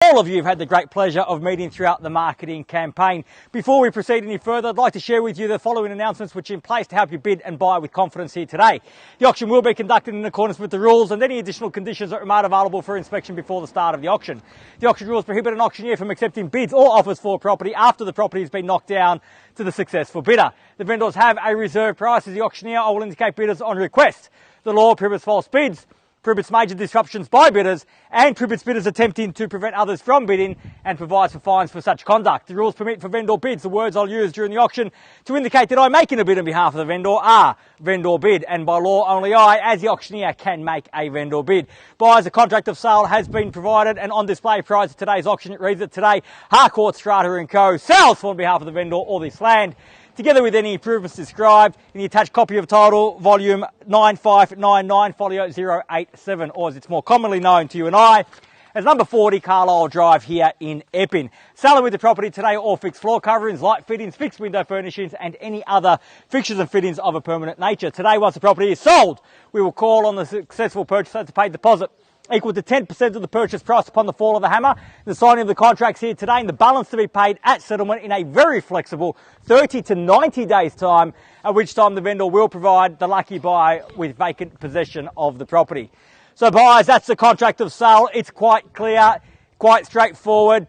all of you have had the great pleasure of meeting throughout the marketing campaign. Before we proceed any further, I'd like to share with you the following announcements which are in place to help you bid and buy with confidence here today. The auction will be conducted in accordance with the rules and any additional conditions that are made available for inspection before the start of the auction. The auction rules prohibit an auctioneer from accepting bids or offers for a property after the property has been knocked down to the successful bidder. The vendors have a reserve price as the auctioneer. I will indicate bidders on request. The law prohibits false bids, prohibits major disruptions by bidders, and prohibits bidders attempting to prevent others from bidding, and provides for fines for such conduct. The rules permit for vendor bids. The words I'll use during the auction to indicate that I'm making a bid on behalf of the vendor are vendor bid, and by law only I, as the auctioneer, can make a vendor bid. Buyers, a contract of sale has been provided and on display prior to today's auction. It reads that today, Harcourts, Rata and Co. sells on behalf of the vendor all this land, together with any improvements described in the attached copy of title, volume 9599, folio 087, or as it's more commonly known to you and I, as number 40 Carlisle Drive here in Epping. Selling with the property today, all fixed floor coverings, light fittings, fixed window furnishings and any other fixtures and fittings of a permanent nature. Today, once the property is sold, we will call on the successful purchaser to pay deposit equal to 10% of the purchase price upon the fall of the hammer. The signing of the contracts here today and the balance to be paid at settlement in a very flexible 30 to 90 days time, at which time the vendor will provide the lucky buyer with vacant possession of the property. So buyers, that's the contract of sale. It's quite clear, quite straightforward.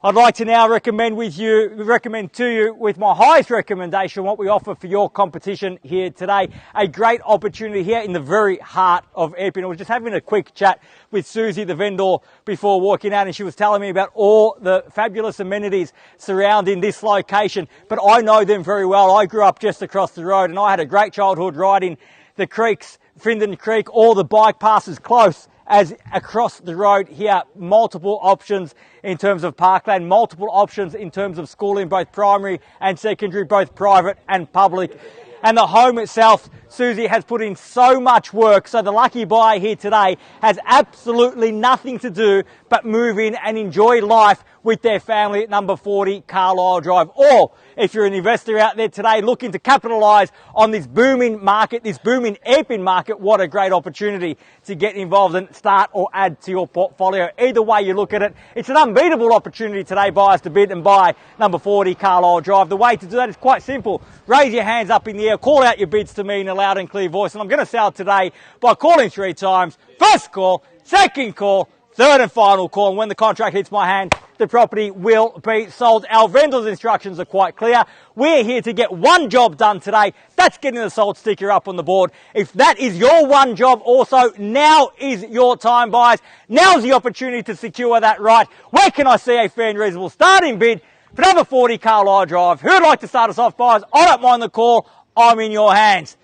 I'd like to now recommend to you with my highest recommendation what we offer for your competition here today. A great opportunity here in the very heart of Epping. I was just having a quick chat with Susie, the vendor, before walking out, and she was telling me about all the fabulous amenities surrounding this location. But I know them very well. I grew up just across the road and I had a great childhood riding the creeks, Findon Creek, all the bike passes close as across the road here. Multiple options in terms of parkland, multiple options in terms of schooling, both primary and secondary, both private and public. And the home itself, Susie has put in so much work, so the lucky buyer here today has absolutely nothing to do but move in and enjoy life with their family at number 40 Carlisle Drive. Or if you're an investor out there today looking to capitalise on this booming market, this booming Epping market, what a great opportunity to get involved and start or add to your portfolio. Either way you look at it, it's an unbeatable opportunity today, buyers, to bid and buy number 40 Carlisle Drive. The way to do that is quite simple. Raise your hands up in the air, call out your bids to me in a loud and clear voice, and I'm going to sell today by calling 3 times. First call, second call, third and final call, and when the contract hits my hand, the property will be sold. Our vendor's instructions are quite clear. We're here to get one job done today. That's getting the sold sticker up on the board. If that is your one job also, now is your time, buyers. Now's the opportunity to secure that right. Where can I see a fair and reasonable starting bid for number 40 Carlisle Drive? Who'd like to start us off, buyers? I don't mind the call. I'm in your hands.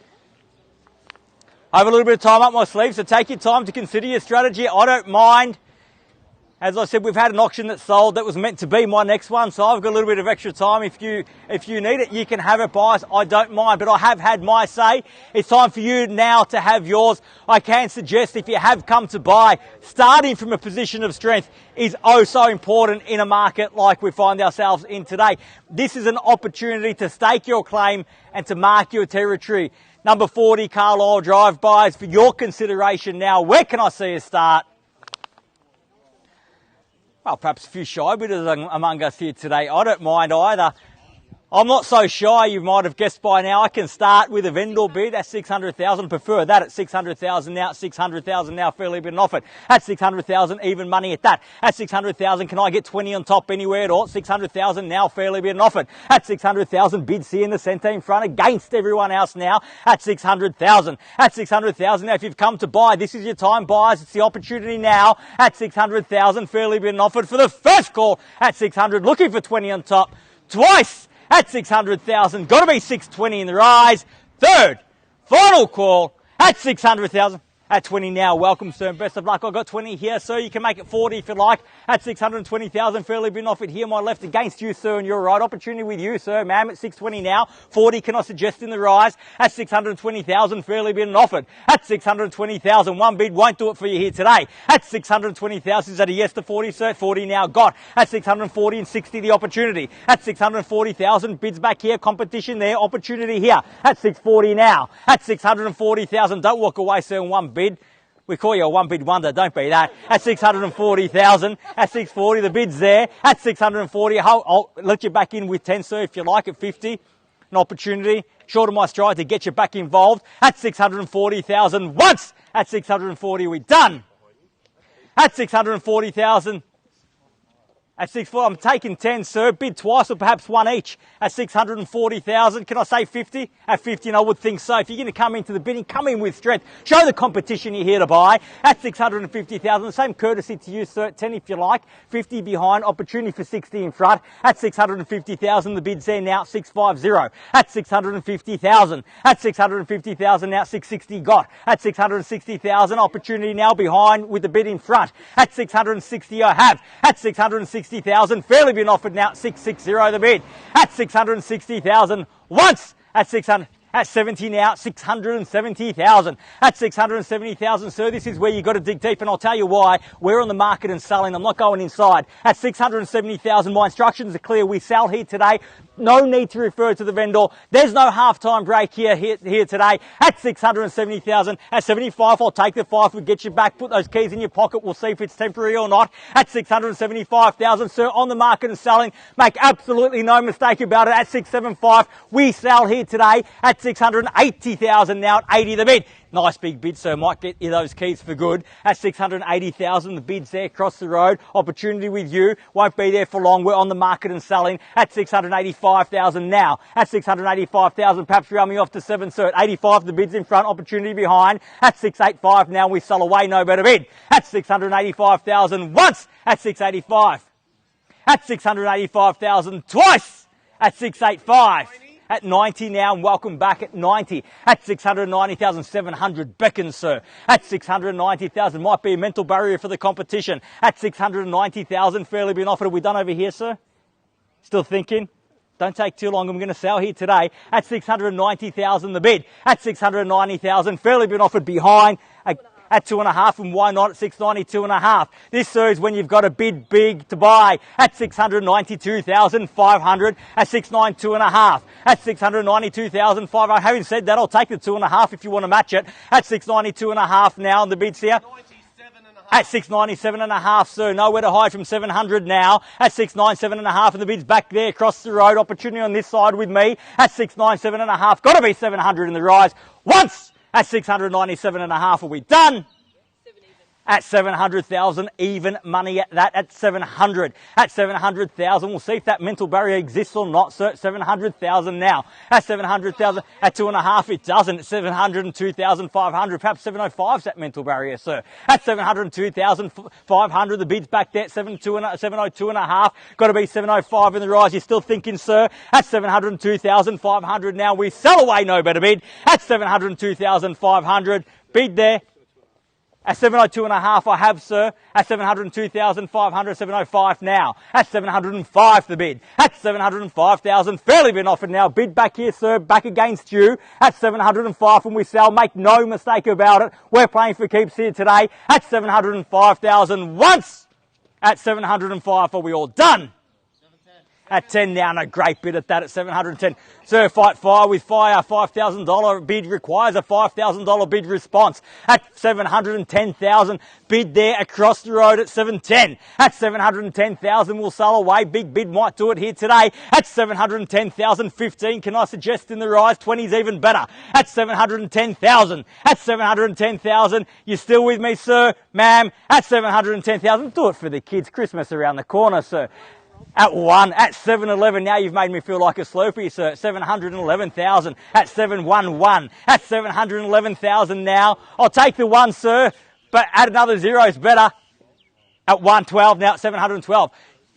I have a little bit of time up my sleeve, so take your time to consider your strategy. I don't mind. As I said, we've had an auction that sold that was meant to be my next one, so I've got a little bit of extra time. If you need it, you can have it, buyers. I don't mind, but I have had my say. It's time for you now to have yours. I can suggest, if you have come to buy, starting from a position of strength is oh so important in a market like we find ourselves in today. This is an opportunity to stake your claim and to mark your territory. Number 40 Carlisle Drive, buyers, for your consideration now. Where can I see a start? Well, perhaps a few shy bidders among us here today. I don't mind either. I'm not so shy, you might have guessed by now. I can start with a vendor bid at 600,000. Prefer that at 600,000 now. 600,000 now, fairly been offered. At 600,000, even money at that. At 600,000, can I get 20 on top anywhere at all? 600,000 now, fairly been offered. At 600,000, bids here in the centre in front against everyone else now. At 600,000. At 600,000 now, if you've come to buy, this is your time, buyers. It's the opportunity now. At 600,000, fairly been offered for the first call. At 600, looking for 20 on top. Twice. At 600,000, got to be 620 in the rise. Third, final call at 600,000. At 20 now, welcome, sir, and best of luck. I've got 20 here, sir. You can make it 40 if you like. At 620,000, fairly been offered here, my left against you, sir, and your right. Opportunity with you, sir, ma'am, at 620 now. 40, can I suggest in the rise? At 620,000, fairly been offered. At 620,000, one bid won't do it for you here today. At 620,000, is that a yes to 40, sir? 40 now got. At 640 and 60, the opportunity. At 640,000, bids back here, competition there, opportunity here. At 640 now. At 640,000, don't walk away, sir, in one bid. We call you a one bid wonder, don't be that. At 640,000, at 640, the bid's there. At 640, I'll let you back in with 10, sir, if you like, at 50. An opportunity, short of my stride to get you back involved. At 640,000 once. At 640, we're done. At 640,000. At 640, I'm taking 10, sir. Bid twice or perhaps one each. At 640,000, can I say 50? At 50, and I would think so. If you're going to come into the bidding, come in with strength. Show the competition you're here to buy. At 650,000, the same courtesy to you, sir. 10 if you like. 50 behind. Opportunity for 60 in front. At 650,000, the bid's there now. 650. At 650,000. At 650,000 now. 660 got. At 660,000, opportunity now behind with the bid in front. At 660, I have. At 660,000, fairly been offered now. 660 the bid. At 660,000 once. At 600. At 70 now, 670,000. At 670,000, sir, this is where you've got to dig deep, and I'll tell you why. We're on the market and selling. I'm not going inside. At 670,000, my instructions are clear. We sell here today. No need to refer to the vendor. There's no half-time break here today. At 670,000, at 75, I'll take the 5. We'll get you back. Put those keys in your pocket. We'll see if it's temporary or not. At 675,000, sir, on the market and selling. Make absolutely no mistake about it. At 675, we sell here today. At 680,000 now at 80 the bid. Nice big bid, sir. Might get you those keys for good. At 680,000, the bid's there across the road. Opportunity with you. Won't be there for long. We're on the market and selling. At 685,000 now. At 685,000, perhaps round me off to 7, sir. At 85, the bid's in front. Opportunity behind. At 685 now, we sell away. No better bid. At 685,000 once. At 685. At 685,000 twice. At 685. At 90 now, and welcome back at 90. At 690,700 beckons, sir. At 690,000, might be a mental barrier for the competition. At 690,000, fairly been offered. Are we done over here, sir? Still thinking? Don't take too long. I'm going to sell here today. At 690,000, the bid. At 690,000, fairly been offered behind. At 2.5, and why not at 690, 2.5? This, sir, is when you've got a bid big to buy. At 692,500, at 692 2.5. At 692,500. Having said that, I'll take the 2.5 if you want to match it. At 692 2.5 now, and the bid's here. At 697.5, sir. Nowhere to hide from 700 now. At 697.5, and the bid's back there across the road. Opportunity on this side with me. At 697.5. Got to be 700 in the rise. Once. At 697.5, are we done? At 700,000, even money at that. At 700. At 700,000, we'll see if that mental barrier exists or not, sir. At 700,000 now. At 700,000, at 2.5, it doesn't. At 702,500, perhaps 705's that mental barrier, sir. At 702,500, the bid's back there. 702.5. Got to be 705 in the rise. You're still thinking, sir? At 702,500 now, we sell away. No better bid. At 702,500, bid there. At 702.5, I have, sir. At 702,500, 705 now. At 705, the bid. At 705,000, fairly been offered now. Bid back here, sir. Back against you. At 705 when we sell. Make no mistake about it. We're playing for keeps here today. At 705,000 once. At 705, are we all done? At 10 now, no great bid at that at 710. Sir, fight fire with fire. $5,000 bid requires a $5,000 bid response. At 710,000, bid there across the road at 710. At 710,000, we'll sell away. Big bid might do it here today. At 710,000, 15, can I suggest in the rise? 20's even better. At 710,000. At 710,000, you still with me, sir? Ma'am, at 710,000, do it for the kids. Christmas around the corner, sir. At 1, at 711, now you've made me feel like a Slurpee, sir. 711,000, at 711, at 711,000 now. I'll take the 1, sir, but add another 0 is better. At 112, now at 712.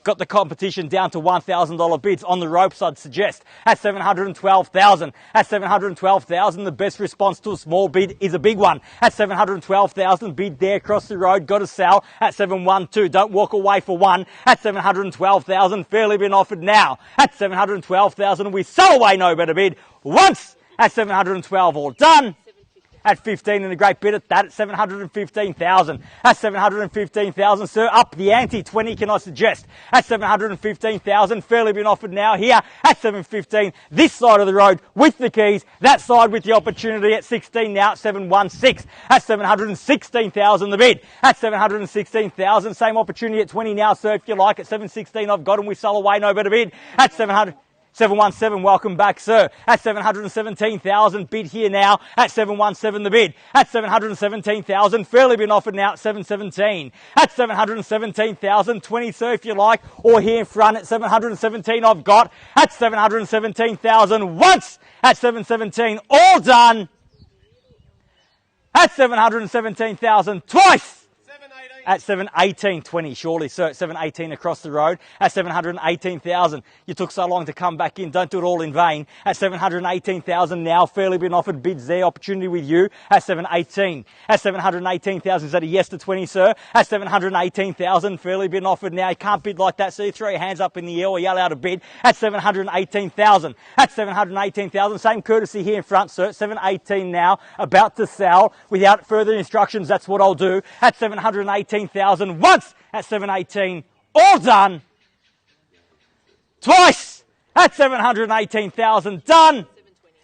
Got the competition down to $1,000 bids on the ropes, I'd suggest. At 712,000. At 712,000, the best response to a small bid is a big one. At 712,000, bid there across the road, got to sell. At 712, don't walk away for 1. At 712,000, fairly been offered now. At 712,000, we sell away. No better bid. Once. At 712, all done. at 15 and a great bid at that at 715,000. At 715,000, sir. Up the ante, 20 can I suggest. At 715,000, fairly been offered now here at 715. This side of the road with the keys, that side with the opportunity at 16 now at 716. At 716,000 the bid. At 716,000, same opportunity at 20 now, sir, if you like. At 716 I've got him, we sell away, no better bid. At 717, welcome back, sir. At 717,000, bid here now. At 717, the bid. At 717,000, fairly been offered now at 717. At 717,000, 20, sir, if you like, or here in front at 717, I've got. At 717,000, once. At 717, all done. At 717,000, twice. At 718, 20, surely, sir. At 718 across the road. At 718,000. You took so long to come back in. Don't do it all in vain. At 718,000 now. Fairly been offered bids there. Opportunity with you. At 718. At 718,000. Is that a yes to 20, sir? At 718,000. Fairly been offered now. You can't bid like that, so you throw your hands up in the air or yell out a bid. At 718,000. At 718,000. Same courtesy here in front, sir. 718 now. About to sell. Without further instructions, that's what I'll do. At 718,000 once. At 718, all done. Twice. At 718,000, done.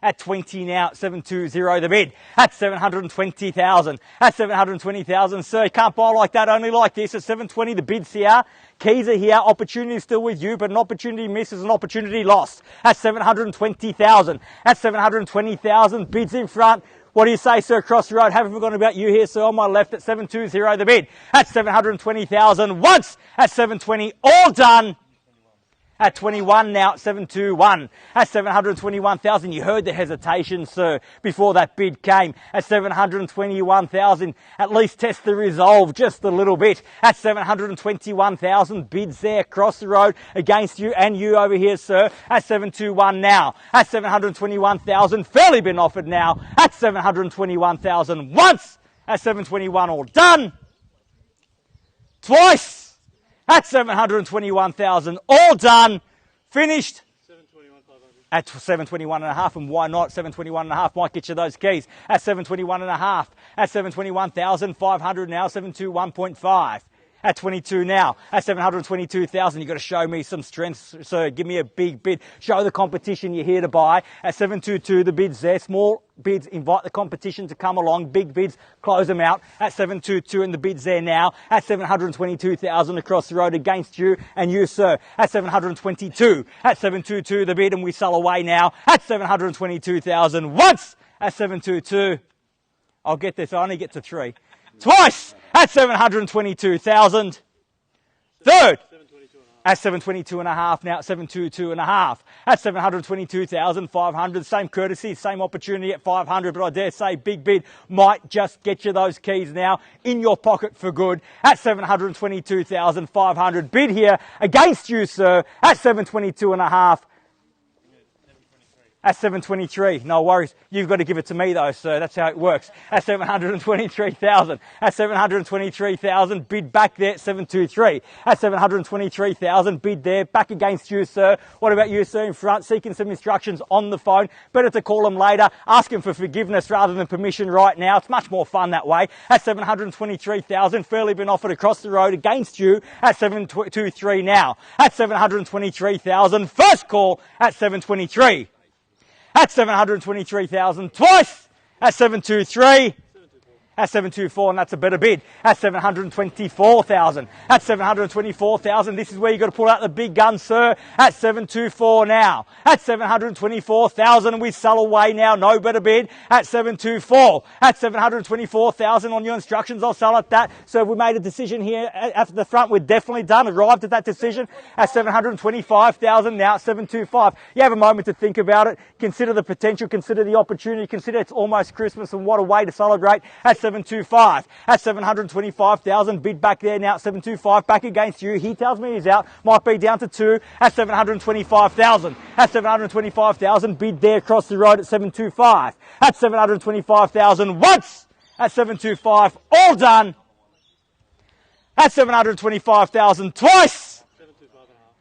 At 20 now, 720 the bid. At 720,000. At 720,000, sir, you can't buy like that, only like this. At 720, the bid's here. Keys are here. Opportunity is still with you, but an opportunity missed is an opportunity lost. At 720,000. At 720,000, bids in front. What do you say, sir, across the road? Haven't forgotten about you here, sir, on my left at 720 the bid. At 720,000 once. At 720, all done. At 21 now, at 721. At 721,000, you heard the hesitation, sir, before that bid came. At 721,000, at least test the resolve just a little bit. At 721,000, bids there across the road against you and you over here, sir. At 721 now. At 721,000, fairly been offered now. At 721,000 once. At 721, all done. Twice. At 721,000, all done, finished. 721,500. At 721.5, and why not? 721.5 might get you those keys. At 721.5, at 721,500 now, 721.5. At 22 now, at 722,000, you've got to show me some strength, sir. Give me a big bid. Show the competition you're here to buy. At 722, the bid's there. Small bids, invite the competition to come along. Big bids, close them out. At 722, and the bid's there now. At 722,000 across the road against you and you, sir. At 722. At 722, the bid, and we sell away now. At 722,000 once. At 722. I'll get this. I only get to 3. Twice. At 722,000. Third. At 722.5 now, at 722.5. At 722,500. Same courtesy, same opportunity at 500, but I dare say big bid might just get you those keys now in your pocket for good. At 722,500. Bid here against you, sir, at 722.5. At 723, no worries. You've got to give it to me though, sir. That's how it works. At 723,000. At 723,000, bid back there at 723. At 723,000, bid there, back against you, sir. What about you, sir, in front, seeking some instructions on the phone? Better to call them later, asking for forgiveness rather than permission right now. It's much more fun that way. At 723,000, fairly been offered across the road against you at 723 now. At 723,000, first call at 723. At 723,000 twice. At 723. At 724, and that's a better bid. At 724,000. At 724,000, this is where you've got to pull out the big gun, sir. At 724 now. At 724,000, we sell away now. No better bid. At 724. At 724,000 on your instructions, I'll sell at that. So we made a decision here at the front. We're definitely done. Arrived at that decision. At 725,000 now. At 725. You have a moment to think about it. Consider the potential. Consider the opportunity. Consider it's almost Christmas, and what a way to celebrate. At 725. At 725,000, bid back there now at 725, back against you. He tells me he's out. Might be down to 2 at 725,000. At 725,000, bid there across the road at 725. At 725,000 once. At 725, all done. At 725,000 twice.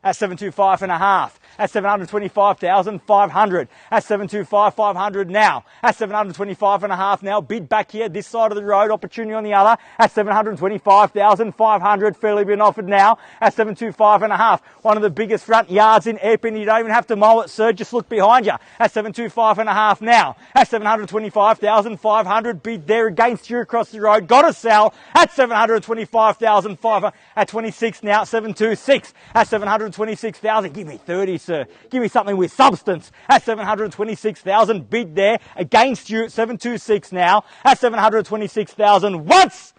At 725.5. at 725,500. At 725,500 now. At 725.5 now. Bid back here, this side of the road, opportunity on the other. At 725,500, fairly been offered now. At 725.5. One of the biggest front yards in Epping. You don't even have to mow it, sir. Just look behind you. At 725.5 now. At 725,500, bid there against you across the road. Got to sell at 725,500. At 26 now. 726 at 726,000. Give me 30, sir. Give me something with substance. At 726,000, bid there against you. 726 now. At 726,000 once.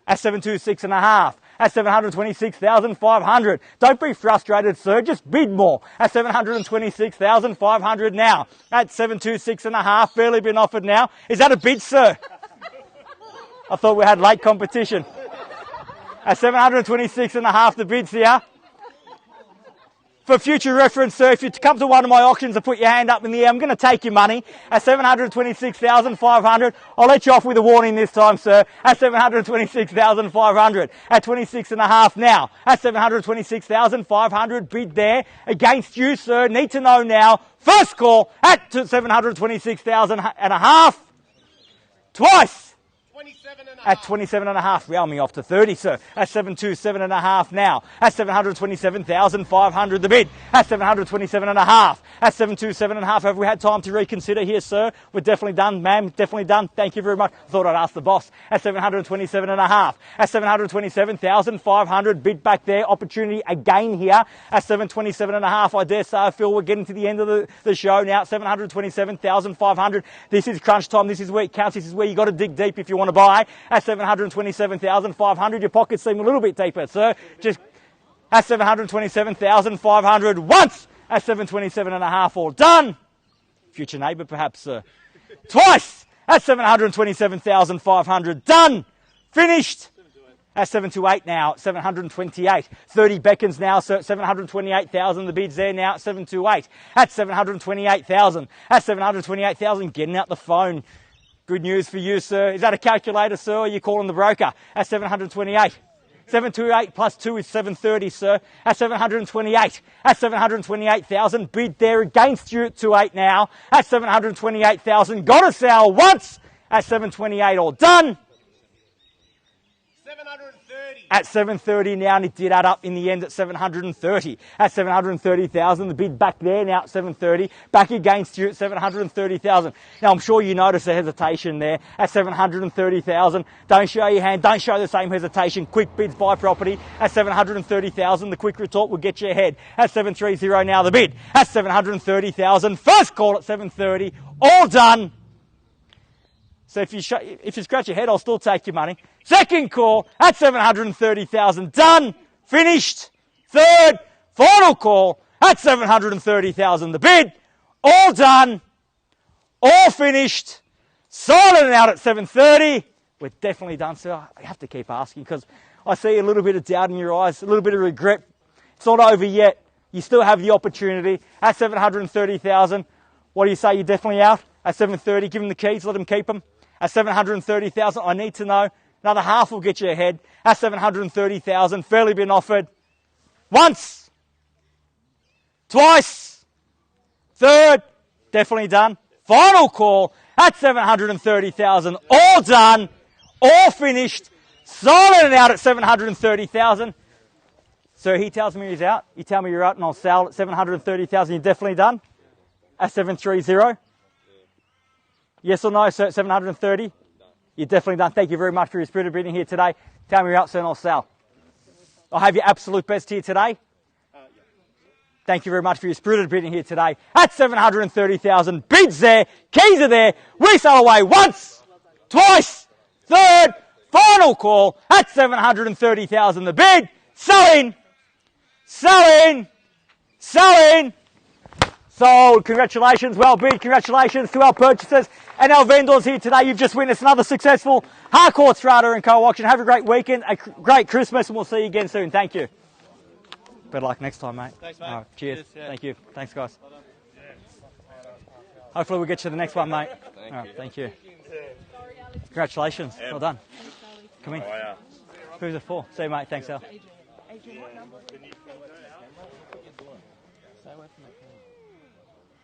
At 726.5. At 726,500. Don't be frustrated, sir. Just bid more. At 726,500 now. At 726.5. Fairly been offered now. Is that a bid, sir? I thought we had late competition. At 726.5, the bid's here. For future reference, sir, if you come to one of my auctions and put your hand up in the air, I'm going to take your money. At 726,500, I'll let you off with a warning this time, sir. At 726,500. At 26.5 now. At 726,500, bid there against you, sir. Need to know now. First call at 726,500. Twice. At 27.5, round me off to 30, sir. At 727.5 now. At 727,500, the bid. At 727.5. At 727.5, have we had time to reconsider here, sir? We're definitely done, ma'am. Definitely done. Thank you very much. Thought I'd ask the boss. At 727.5. At 727,500, bid back there. Opportunity again here. At 727.5, I dare say, I feel we're getting to the end of the show now. 727,500. This is crunch time. This is where it counts. This is where you got to dig deep if you want to buy. At 727,500, your pockets seem a little bit deeper, sir. Just at 727,500 once. At 727.5, all done. Future neighbour, perhaps, sir. Twice. At 727,500, done. Finished. At 728 now. 728. 30 beckons now, sir. 728,000. The bid's there now. At 728. At 728,000. At 728,000. Getting out the phone. Good news for you, sir. Is that a calculator, sir, or are you calling the broker? At 728. 728 plus 2 is 730, sir. At 728. At 728,000. Bid there against you at 28 now. At 728,000. Got to sell once. At 728, all done. 730. At 730 now, and it did add up in the end at 730. At 730,000, the bid back there now at 730. Back against you at 730,000. Now, I'm sure you notice the hesitation there at 730,000. Don't show your hand. Don't show the same hesitation. Quick bids, buy property at 730,000. The quick retort will get you ahead. At 730 now, the bid at 730,000. First call at 730. All done. So if you scratch your head, I'll still take your money. Second call at 730,000. Done. Finished. Third. Final call at 730,000. The bid. All done. All finished. Silent out at 730. We're definitely done, sir. I have to keep asking because I see a little bit of doubt in your eyes, a little bit of regret. It's not over yet. You still have the opportunity at 730,000. What do you say? You're definitely out at 730. Give them the keys. Let them keep them. At 730,000, I need to know. Another half will get you ahead. At 730,000, fairly been offered. Once. Twice. Third. Definitely done. Final call at 730,000. All done. All finished. Silent out at 730,000. So he tells me he's out. You tell me you're out and I'll sell at 730,000. You're definitely done. At 730. Yes or no, sir, 730? You're definitely done. Thank you very much for your spirit of bidding here today. Tell me you're out, sir, and I'll sell. I'll have your absolute best here today. Thank you very much for your spirit of bidding here today. At 730,000, bids there, keys are there. We sell away once, twice, third, final call at 730,000. The bid, selling, selling, selling. Sold. Congratulations. Well bid. Congratulations to our purchasers and our vendors here today. You've just witnessed another successful Harcourts, Rata and Co auction. Have a great weekend, a great Christmas, and we'll see you again soon. Thank you. Better luck next time, mate. Thanks, mate. All right, cheers. Yeah. Thank you. Thanks, guys. Hopefully we'll get you to the next one, mate. All right, thank you. Congratulations. Well done. Come in. Who's it for? See you, mate. Thanks, Al. Stay away from that camera.